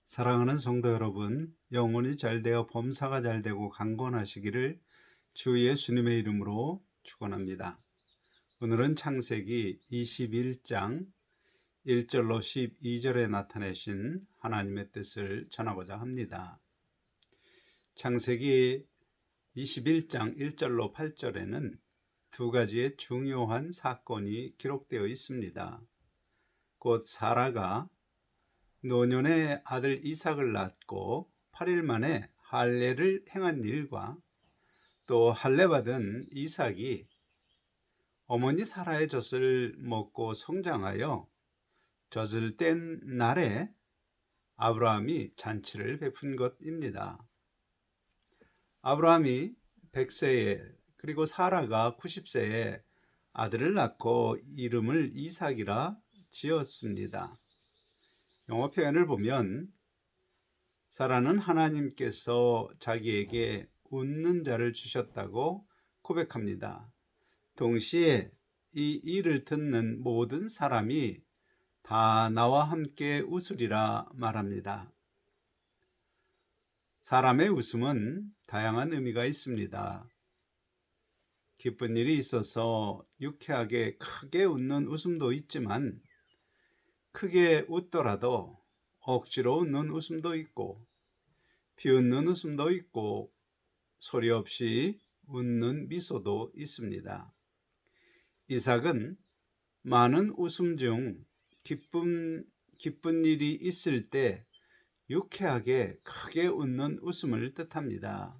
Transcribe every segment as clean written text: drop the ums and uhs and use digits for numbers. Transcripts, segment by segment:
사랑하는 성도 여러분, 영혼이 잘되어 범사가 잘되고 강건하시기를 주 예수님의 이름으로 축원합니다. 오늘은 창세기 21장 1절로 12절에 나타내신 하나님의 뜻을 전하고자 합니다. 창세기 21장 1절로 8절에는 두 가지의 중요한 사건이 기록되어 있습니다. 곧 사라가 노년에 아들 이삭을 낳고 8일 만에 할례를 행한 일과 또 할례받은 이삭이 어머니 사라의 젖을 먹고 성장하여 젖을 뗀 날에 아브라함이 잔치를 베푼 것입니다. 아브라함이 100세에 그리고 사라가 90세에 아들을 낳고 이름을 이삭이라 지었습니다. 영어 표현을 보면 사라는 하나님께서 자기에게 웃는 자를 주셨다고 고백합니다. 동시에 이 일을 듣는 모든 사람이 다 나와 함께 웃으리라 말합니다. 사람의 웃음은 다양한 의미가 있습니다. 기쁜 일이 있어서 유쾌하게 크게 웃는 웃음도 있지만 크게 웃더라도 억지로 웃는 웃음도 있고 비웃는 웃음도 있고 소리 없이 웃는 미소도 있습니다. 이삭은 많은 웃음 중 기쁜 일이 있을 때 유쾌하게 크게 웃는 웃음을 뜻합니다.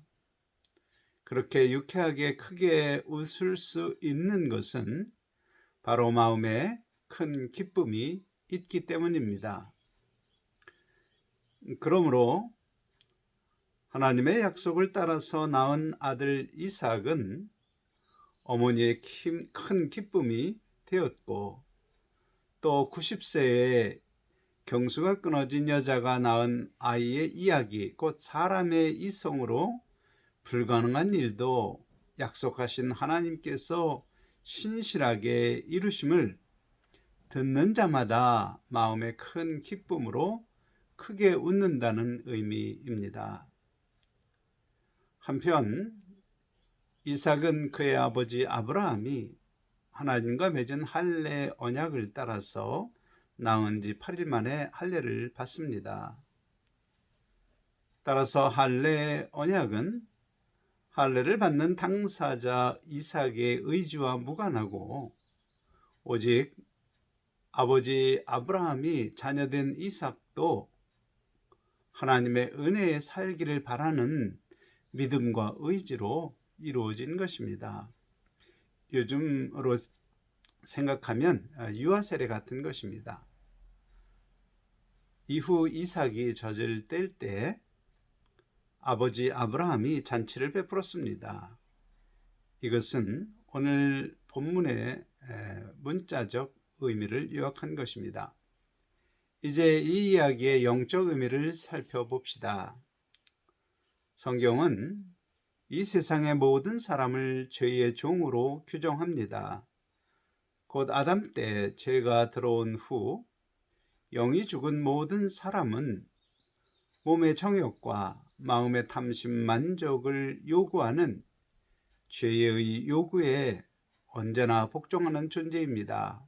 그렇게 유쾌하게 크게 웃을 수 있는 것은 바로 마음에 큰 기쁨이 있기 때문입니다. 그러므로 하나님의 약속을 따라서 낳은 아들 이삭은 어머니의 큰 기쁨이 되었고 또 90세에 경수가 끊어진 여자가 낳은 아이의 이야기, 곧 사람의 이성으로 불가능한 일도 약속하신 하나님께서 신실하게 이루심을 듣는 자마다 마음의 큰 기쁨으로 크게 웃는다는 의미입니다. 한편 이삭은 그의 아버지 아브라함이 하나님과 맺은 할례 언약을 따라서 낳은 지 8일 만에 할례를 받습니다. 따라서 할례 언약은 할례를 받는 당사자 이삭의 의지와 무관하고 오직 아버지 아브라함이 자녀된 이삭도 하나님의 은혜에 살기를 바라는 믿음과 의지로 이루어진 것입니다. 요즘으로 생각하면 유아 세례 같은 것입니다. 이후 이삭이 젖을 뗄 때 아버지 아브라함이 잔치를 베풀었습니다. 이것은 오늘 본문의 문자적 의미를 요약한 것입니다. 이제 이 이야기의 영적 의미를 살펴봅시다. 성경은 이 세상의 모든 사람을 죄의 종으로 규정합니다. 곧 아담 때 죄가 들어온 후 영이 죽은 모든 사람은 몸의 정욕과 마음의 탐심 만족을 요구하는 죄의 요구에 언제나 복종하는 존재입니다.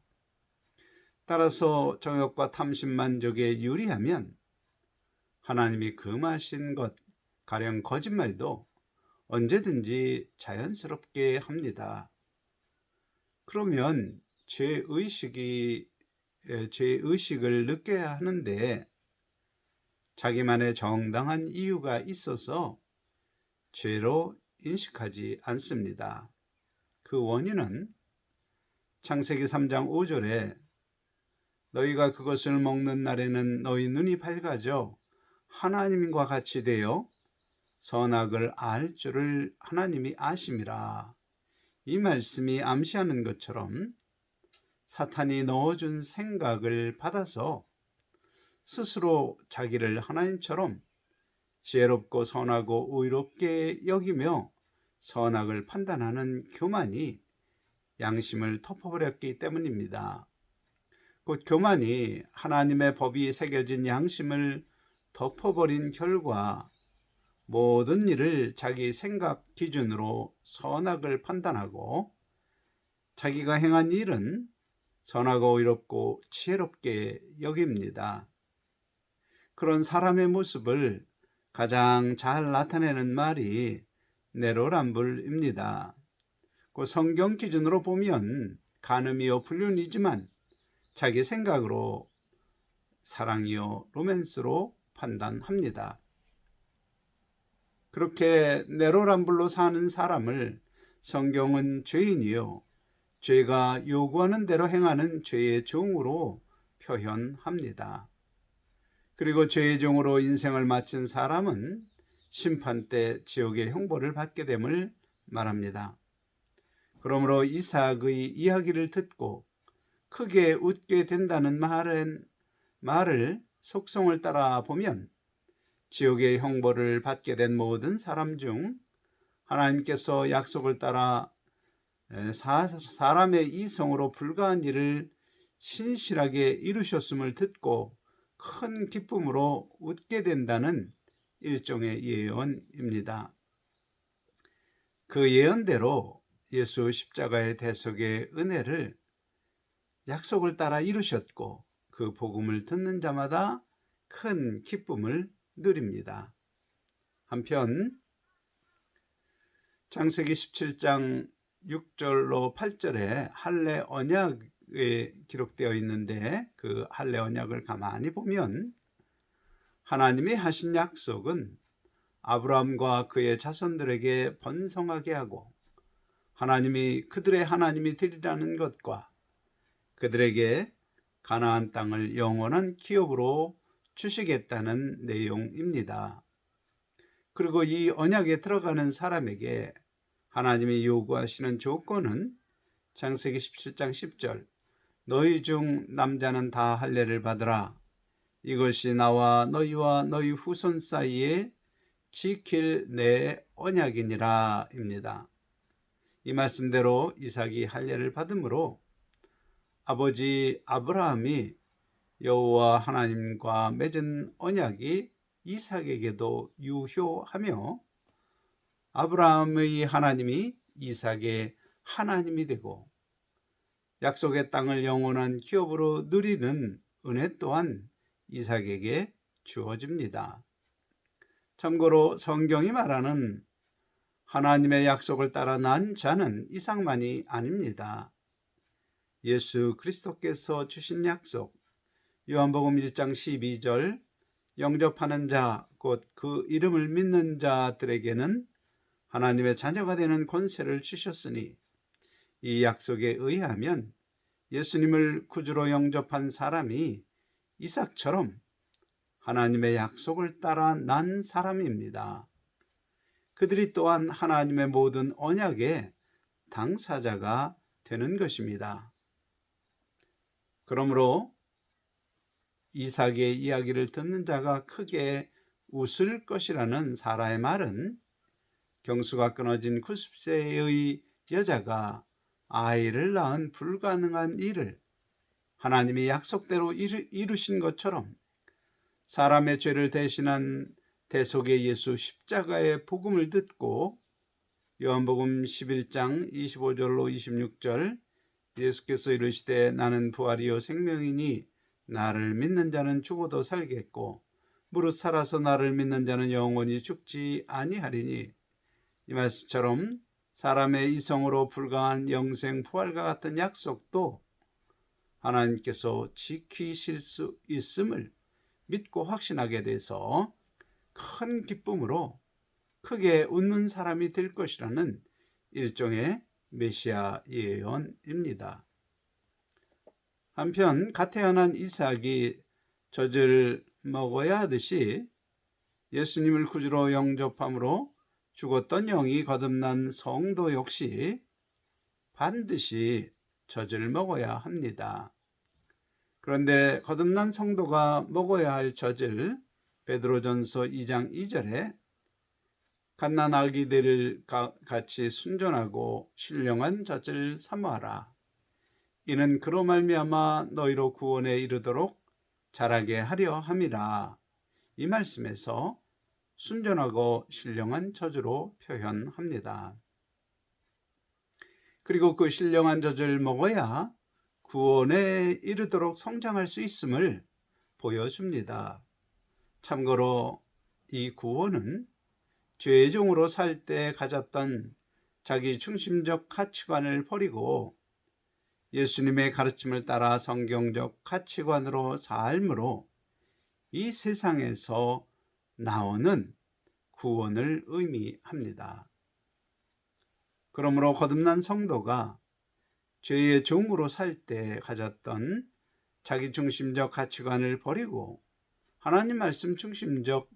따라서 정욕과 탐심 만족에 유리하면 하나님이 금하신 것, 가령 거짓말도 언제든지 자연스럽게 합니다. 그러면 죄의식을 느껴야 하는데 자기만의 정당한 이유가 있어서 죄로 인식하지 않습니다. 그 원인은 창세기 3장 5절에 너희가 그것을 먹는 날에는 너희 눈이 밝아져 하나님과 같이 되어 선악을 알 줄을 하나님이 아심이라. 이 말씀이 암시하는 것처럼 사탄이 넣어준 생각을 받아서 스스로 자기를 하나님처럼 지혜롭고 선하고 의롭게 여기며 선악을 판단하는 교만이 양심을 덮어버렸기 때문입니다. 곧 교만이 하나님의 법이 새겨진 양심을 덮어버린 결과 모든 일을 자기 생각 기준으로 선악을 판단하고 자기가 행한 일은 선하고 의롭고 지혜롭게 여깁니다. 그런 사람의 모습을 가장 잘 나타내는 말이 내로남불입니다. 그 성경 기준으로 보면 간음이요 불륜이지만 자기 생각으로 사랑이요 로맨스로 판단합니다. 그렇게 내로남불로 사는 사람을 성경은 죄인이요 죄가 요구하는 대로 행하는 죄의 종으로 표현합니다. 그리고 죄의 종으로 인생을 마친 사람은 심판 때 지옥의 형벌을 받게 됨을 말합니다. 그러므로 이삭의 이야기를 듣고 크게 웃게 된다는 말을 속성을 따라 보면 지옥의 형벌을 받게 된 모든 사람 중 하나님께서 약속을 따라 사람의 이성으로 불가한 일을 신실하게 이루셨음을 듣고 큰 기쁨으로 웃게 된다는 일종의 예언입니다. 그 예언대로 예수 십자가의 대속의 은혜를 약속을 따라 이루셨고 그 복음을 듣는 자마다 큰 기쁨을 누립니다. 한편 창세기 17장 6절로 8절에 할례 언약에 기록되어 있는데 그 할례 언약을 가만히 보면 하나님이 하신 약속은 아브라함과 그의 자손들에게 번성하게 하고 하나님이 그들의 하나님이 되리라는 것과 그들에게 가나안 땅을 영원한 기업으로 주시겠다는 내용입니다. 그리고 이 언약에 들어가는 사람에게 하나님이 요구하시는 조건은 창세기 17장 10절 너희 중 남자는 다 할례를 받으라. 이것이 나와 너희와 너희 후손 사이에 지킬 내 언약이니라 입니다. 이 말씀대로 이삭이 할례를 받음으로 아버지 아브라함이 여호와 하나님과 맺은 언약이 이삭에게도 유효하며 아브라함의 하나님이 이삭의 하나님이 되고 약속의 땅을 영원한 기업으로 누리는 은혜 또한 이삭에게 주어집니다. 참고로 성경이 말하는 하나님의 약속을 따라 난 자는 이삭만이 아닙니다. 예수 그리스도께서 주신 약속 요한복음 1장 12절 영접하는 자 곧 그 이름을 믿는 자들에게는 하나님의 자녀가 되는 권세를 주셨으니 이 약속에 의하면 예수님을 구주로 영접한 사람이 이삭처럼 하나님의 약속을 따라 난 사람입니다. 그들이 또한 하나님의 모든 언약의 당사자가 되는 것입니다. 그러므로 이삭의 이야기를 듣는 자가 크게 웃을 것이라는 사라의 말은 경수가 끊어진 90세의 여자가 아이를 낳은 불가능한 일을 하나님이 약속대로 이루신 것처럼 사람의 죄를 대신한 대속의 예수 십자가의 복음을 듣고 요한복음 11장 25절로 26절 예수께서 이르시되 나는 부활이요 생명이니 나를 믿는 자는 죽어도 살겠고 무릇 살아서 나를 믿는 자는 영원히 죽지 아니하리니 이 말씀처럼 사람의 이성으로 불가한 영생 부활과 같은 약속도 하나님께서 지키실 수 있음을 믿고 확신하게 돼서 큰 기쁨으로 크게 웃는 사람이 될 것이라는 일종의 메시아 예언입니다. 한편 갓 태어난 이삭이 젖을 먹어야 하듯이 예수님을 구주로 영접함으로 죽었던 영이 거듭난 성도 역시 반드시 젖을 먹어야 합니다. 그런데 거듭난 성도가 먹어야 할 젖을 베드로전서 2장 2절에 갓난 아기들을 같이 순전하고 신령한 젖을 삼아라. 이는 그로 말미암아 너희로 구원에 이르도록 자라게 하려 함이라. 이 말씀에서 순전하고 신령한 젖으로 표현합니다. 그리고 그 신령한 젖을 먹어야 구원에 이르도록 성장할 수 있음을 보여줍니다. 참고로 이 구원은 죄의 종으로 살 때 가졌던 자기 중심적 가치관을 버리고 예수님의 가르침을 따라 성경적 가치관으로 삶으로 이 세상에서 나오는 구원을 의미합니다. 그러므로 거듭난 성도가 죄의 종으로 살 때 가졌던 자기 중심적 가치관을 버리고 하나님 말씀 중심적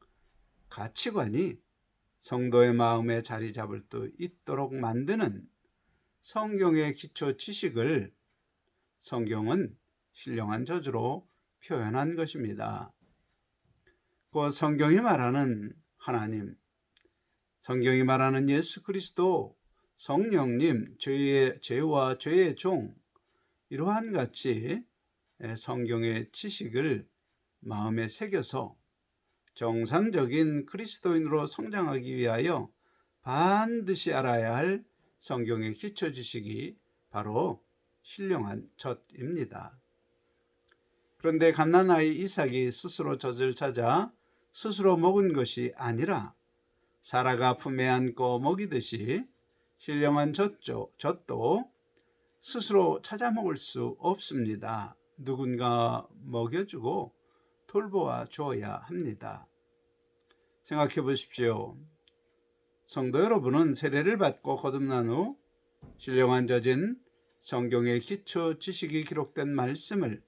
가치관이 성도의 마음에 자리 잡을 수 있도록 만드는 성경의 기초 지식을 성경은 신령한 젖으로 표현한 것입니다. 곧 성경이 말하는 하나님, 성경이 말하는 예수 그리스도, 성령님, 죄와 죄의 종, 이러한 같이 성경의 지식을 마음에 새겨서 정상적인 그리스도인으로 성장하기 위하여 반드시 알아야 할 성경의 기초 지식이 바로 신령한 젖입니다. 그런데 갓난아이 이삭이 스스로 젖을 찾아 스스로 먹은 것이 아니라 사라가 품에 안고 먹이듯이 신령한 젖도 스스로 찾아 먹을 수 없습니다. 누군가 먹여주고 돌보아 주어야 합니다. 생각해 보십시오. 성도 여러분은 세례를 받고 거듭난 후 신령한 젖인 성경의 기초 지식이 기록된 말씀을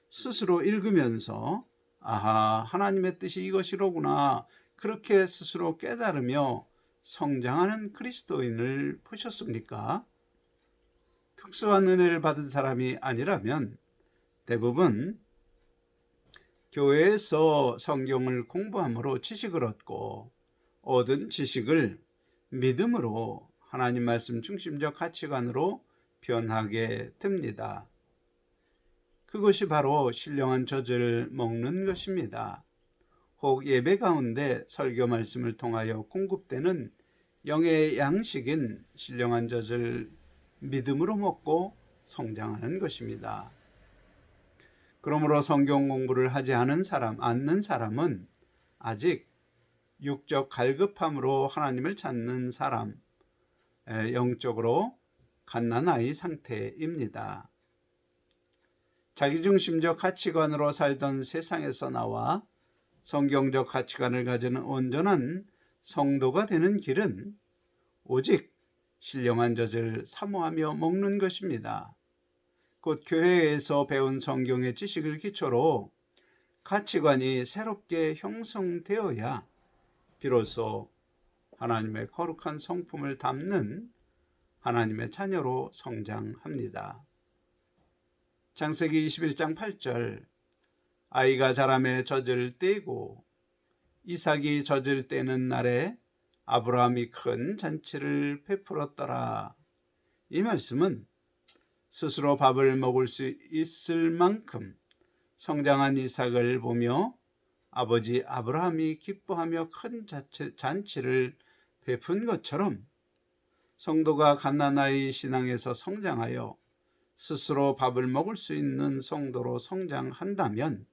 스스로 읽으면서 아하, 하나님의 뜻이 이것이로구나, 그렇게 스스로 깨달으며 성장하는 그리스도인을 보셨습니까? 특수한 은혜를 받은 사람이 아니라면 대부분 교회에서 성경을 공부함으로 지식을 얻고 얻은 지식을 믿음으로 하나님 말씀 중심적 가치관으로 변하게 됩니다. 그것이 바로 신령한 젖을 먹는 것입니다. 혹 예배 가운데 설교 말씀을 통하여 공급되는 영의 양식인 신령한 젖을 믿음으로 먹고 성장하는 것입니다. 그러므로 성경 공부를 하지 않는 사람은 아직 육적 갈급함으로 하나님을 찾는 사람, 영적으로 갓난아이 상태입니다. 자기중심적 가치관으로 살던 세상에서 나와 성경적 가치관을 가지는 온전한 성도가 되는 길은 오직 신령한 젖을 사모하며 먹는 것입니다. 곧 교회에서 배운 성경의 지식을 기초로 가치관이 새롭게 형성되어야 비로소 하나님의 거룩한 성품을 담는 하나님의 자녀로 성장합니다. 창세기 21장 8절, 아이가 자라매 젖을 떼고 이삭이 젖을 떼는 날에 아브라함이 큰 잔치를 베풀었더라. 이 말씀은 스스로 밥을 먹을 수 있을 만큼 성장한 이삭을 보며 아버지 아브라함이 기뻐하며 큰 잔치를 베푼 것처럼 성도가 갓난아이 신앙에서 성장하여 스스로 밥을 먹을 수 있는 성도로 성장한다면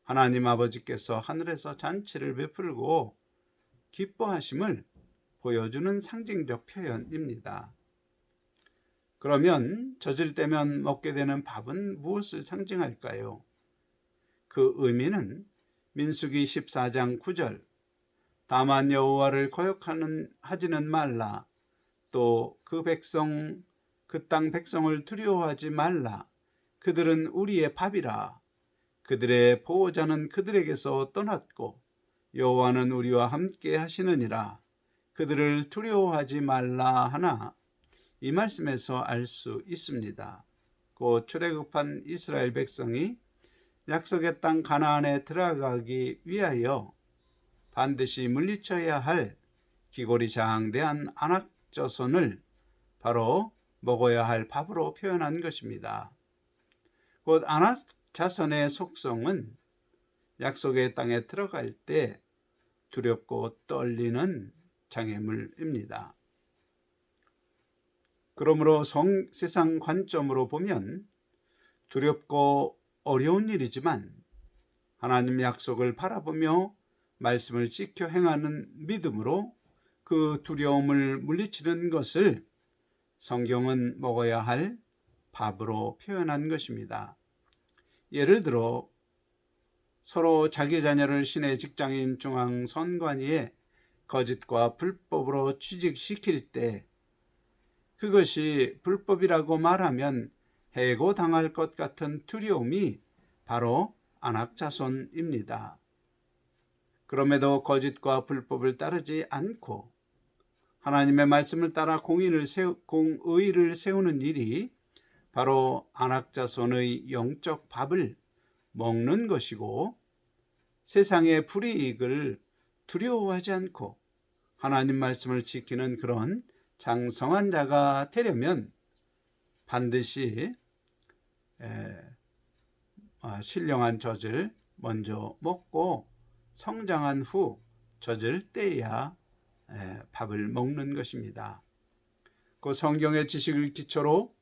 하나님 아버지께서 하늘에서 잔치를 베풀고 기뻐하심을 보여주는 상징적 표현입니다. 그러면 젖을 떼면 먹게 되는 밥은 무엇을 상징할까요? 그 의미는 민수기 14장 9절, 다만 여호와를 거역하지는 말라, 또 그 땅 백성을 두려워하지 말라, 그들은 우리의 밥이라, 그들의 보호자는 그들에게서 떠났고 여호와는 우리와 함께 하시느니라, 그들을 두려워하지 말라 하나, 이 말씀에서 알 수 있습니다. 곧 출애굽한 이스라엘 백성이 약속의 땅 가나안에 들어가기 위하여 반드시 물리쳐야 할 기골이 장대한 아낙 자손을 바로 먹어야 할 밥으로 표현한 것입니다. 곧 아낙 자손의 속성은 약속의 땅에 들어갈 때 두렵고 떨리는 장애물입니다. 그러므로 세상 관점으로 보면 두렵고 어려운 일이지만 하나님 약속을 바라보며 말씀을 지켜 행하는 믿음으로 그 두려움을 물리치는 것을 성경은 먹어야 할 밥으로 표현한 것입니다. 예를 들어 서로 자기 자녀를 시내 직장인 중앙선관위에 거짓과 불법으로 취직시킬 때 그것이 불법이라고 말하면 해고당할 것 같은 두려움이 바로 안악자손입니다. 그럼에도 거짓과 불법을 따르지 않고 하나님의 말씀을 따라 공의를 세우는 일이 바로 안악자손의 영적 밥을 먹는 것이고, 세상의 불이익을 두려워하지 않고 하나님 말씀을 지키는 그런 장성한 자가 되려면 반드시 신령한 젖을 먼저 먹고 성장한 후 젖을 떼야 밥을 먹는 것입니다. 그 성경의 지식을 기초로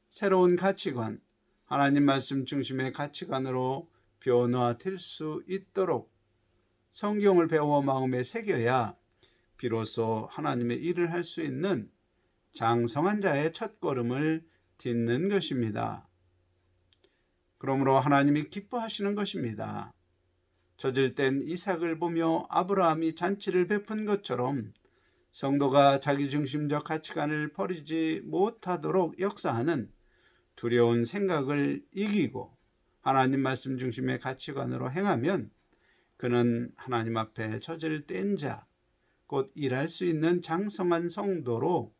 새로운 가치관, 하나님 말씀 중심의 가치관으로 변화될 수 있도록 성경을 배워 마음에 새겨야 비로소 하나님의 일을 할 수 있는 장성한 자의 첫걸음을 딛는 것입니다. 그러므로 하나님이 기뻐하시는 것입니다. 젖을 뗀 이삭을 보며 아브라함이 잔치를 베푼 것처럼 성도가 자기중심적 가치관을 버리지 못하도록 역사하는 두려운 생각을 이기고 하나님 말씀 중심의 가치관으로 행하면 그는 하나님 앞에 젖을 뗀 자, 곧 일할 수 있는 장성한 성도로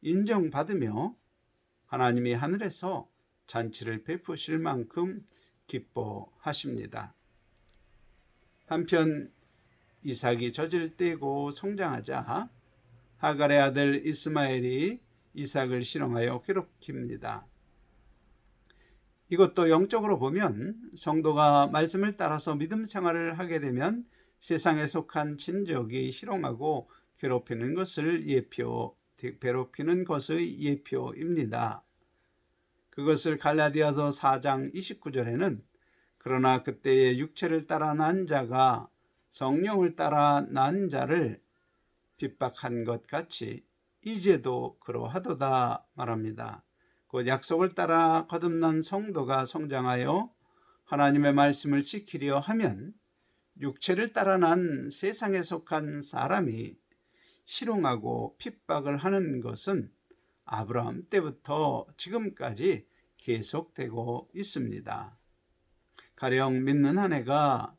인정받으며 하나님이 하늘에서 잔치를 베푸실 만큼 기뻐하십니다. 한편 이삭이 젖을 떼고 성장하자 하갈의 아들 이스마엘이 이삭을 실형하여 괴롭힙니다. 이것도 영적으로 보면 성도가 말씀을 따라서 믿음 생활을 하게 되면 세상에 속한 친족이 희롱하고 괴롭히는 것의 예표입니다. 그것을 갈라디아서 4장 29절에는 그러나 그때의 육체를 따라 난 자가 성령을 따라 난 자를 핍박한 것 같이 이제도 그러하도다 말합니다. 곧 약속을 따라 거듭난 성도가 성장하여 하나님의 말씀을 지키려 하면 육체를 따라 난 세상에 속한 사람이 희롱하고 핍박을 하는 것은 아브라함 때부터 지금까지 계속되고 있습니다. 가령 믿는 아내가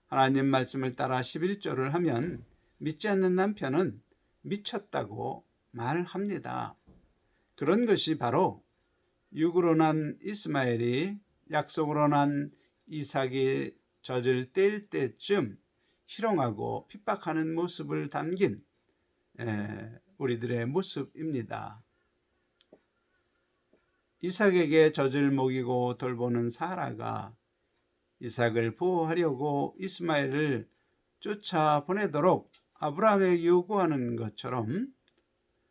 하나님 말씀을 따라 11조를 하면 믿지 않는 남편은 미쳤다고 말합니다. 그런 것이 바로 육으로 난 이스마엘이 약속으로 난 이삭이 젖을 뗄 때쯤 희롱하고 핍박하는 모습을 담긴 우리들의 모습입니다. 이삭에게 젖을 먹이고 돌보는 사라가 이삭을 보호하려고 이스마엘을 쫓아보내도록 아브라함에게 요구하는 것처럼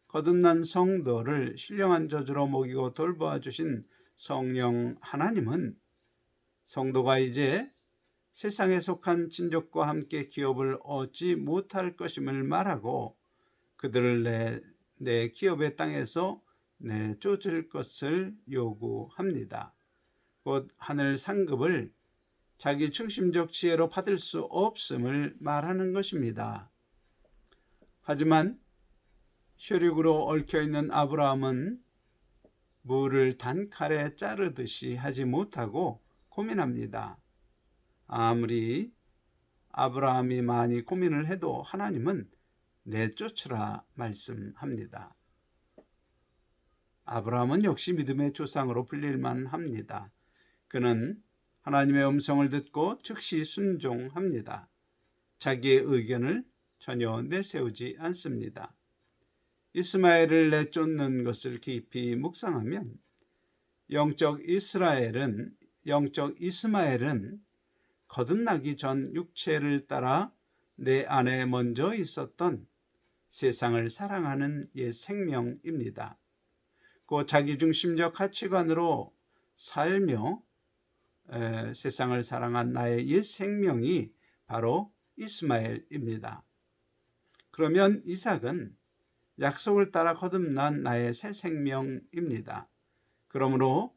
거듭난 성도를 신령한 젖으로 먹이고 돌보아 주신 성령 하나님은 성도가 이제 세상에 속한 친족과 함께 기업을 얻지 못할 것임을 말하고 그들을 내 기업의 땅에서 내쫓을 것을 요구합니다. 곧 하늘 상급을 자기 중심적 지혜로 받을 수 없음을 말하는 것입니다. 하지만 혈육으로 얽혀있는 아브라함은 무를 단칼에 자르듯이 하지 못하고 고민합니다. 아무리 아브라함이 많이 고민을 해도 하나님은 내쫓으라 말씀합니다. 아브라함은 역시 믿음의 조상으로 불릴만 합니다. 그는 하나님의 음성을 듣고 즉시 순종합니다. 자기의 의견을 전혀 내세우지 않습니다. 이스마엘을 내쫓는 것을 깊이 묵상하면 영적 이스마엘은 거듭나기 전 육체를 따라 내 안에 먼저 있었던 세상을 사랑하는 옛 생명입니다. 그 자기중심적 가치관으로 살며 세상을 사랑한 나의 옛 생명이 바로 이스마엘입니다. 그러면 이삭은 약속을 따라 거듭난 나의 새 생명입니다. 그러므로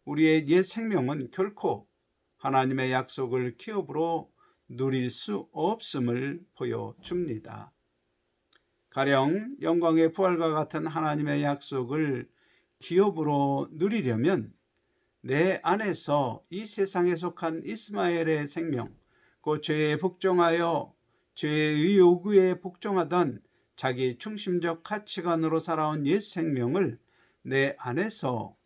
우리의 옛 생명은 결코 하나님의 약속을 기업으로 누릴 수 없음을 보여줍니다. 가령 영광의 부활과 같은 하나님의 약속을 기업으로 누리려면 내 안에서 이 세상에 속한 이스마엘의 생명, 그 죄에 복종하여 죄의 요구에 복종하던 자기 중심적 가치관으로 살아온 옛 생명을 내 안에서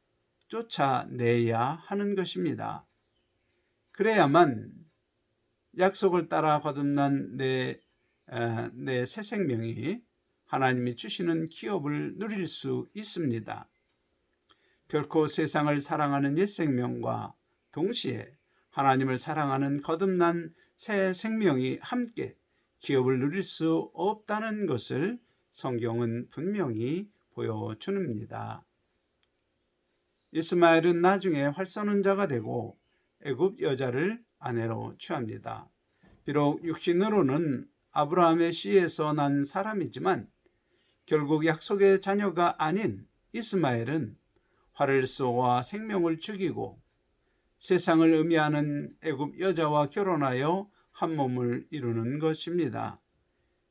쫓아내야 하는 것입니다. 그래야만 약속을 따라 거듭난 내 새 생명이 하나님이 주시는 기업을 누릴 수 있습니다. 결코 세상을 사랑하는 옛 생명과 동시에 하나님을 사랑하는 거듭난 새 생명이 함께 기업을 누릴 수 없다는 것을 성경은 분명히 보여줍니다. 이스마엘은 나중에 활선운자가 되고 애굽 여자를 아내로 취합니다. 비록 육신으로는 아브라함의 씨에서 난 사람이지만 결국 약속의 자녀가 아닌 이스마엘은 활을 쏘아 생명을 죽이고 세상을 의미하는 애굽 여자와 결혼하여 한 몸을 이루는 것입니다.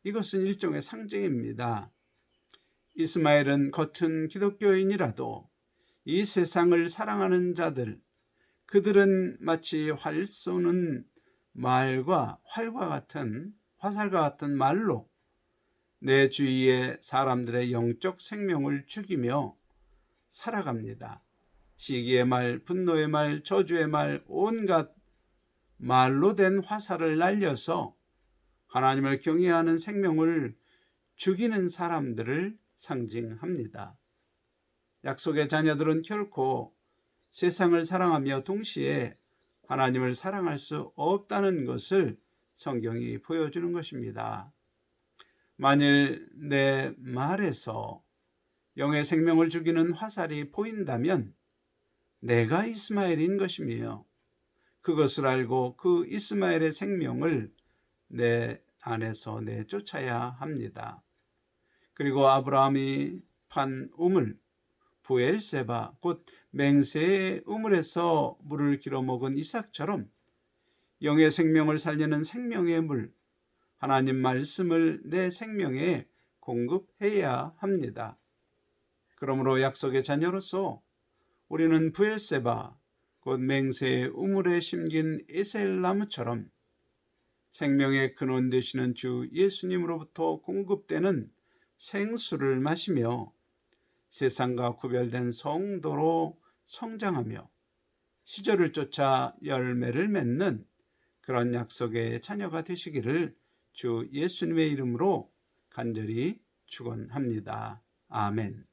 이것은 일종의 상징입니다. 이스마엘은 겉은 기독교인이라도 이 세상을 사랑하는 자들, 그들은 마치 활 쏘는 말과 화살과 같은 말로 내 주위의 사람들의 영적 생명을 죽이며 살아갑니다. 시기의 말, 분노의 말, 저주의 말, 온갖 말로 된 화살을 날려서 하나님을 경외하는 생명을 죽이는 사람들을 상징합니다. 약속의 자녀들은 결코 세상을 사랑하며 동시에 하나님을 사랑할 수 없다는 것을 성경이 보여주는 것입니다. 만일 내 말에서 영의 생명을 죽이는 화살이 보인다면 내가 이스마엘인 것이며 그것을 알고 그 이스마엘의 생명을 내 안에서 내쫓아야 합니다. 그리고 아브라함이 판 우물, 부엘세바, 곧 맹세의 우물에서 물을 길어먹은 이삭처럼 영의 생명을 살리는 생명의 물, 하나님 말씀을 내 생명에 공급해야 합니다. 그러므로 약속의 자녀로서 우리는 부엘세바, 곧 맹세의 우물에 심긴 에셀 나무처럼 생명의 근원 되시는 주 예수님으로부터 공급되는 생수를 마시며 세상과 구별된 성도로 성장하며 시절을 쫓아 열매를 맺는 그런 약속의 자녀가 되시기를 주 예수님의 이름으로 간절히 축원합니다. 아멘.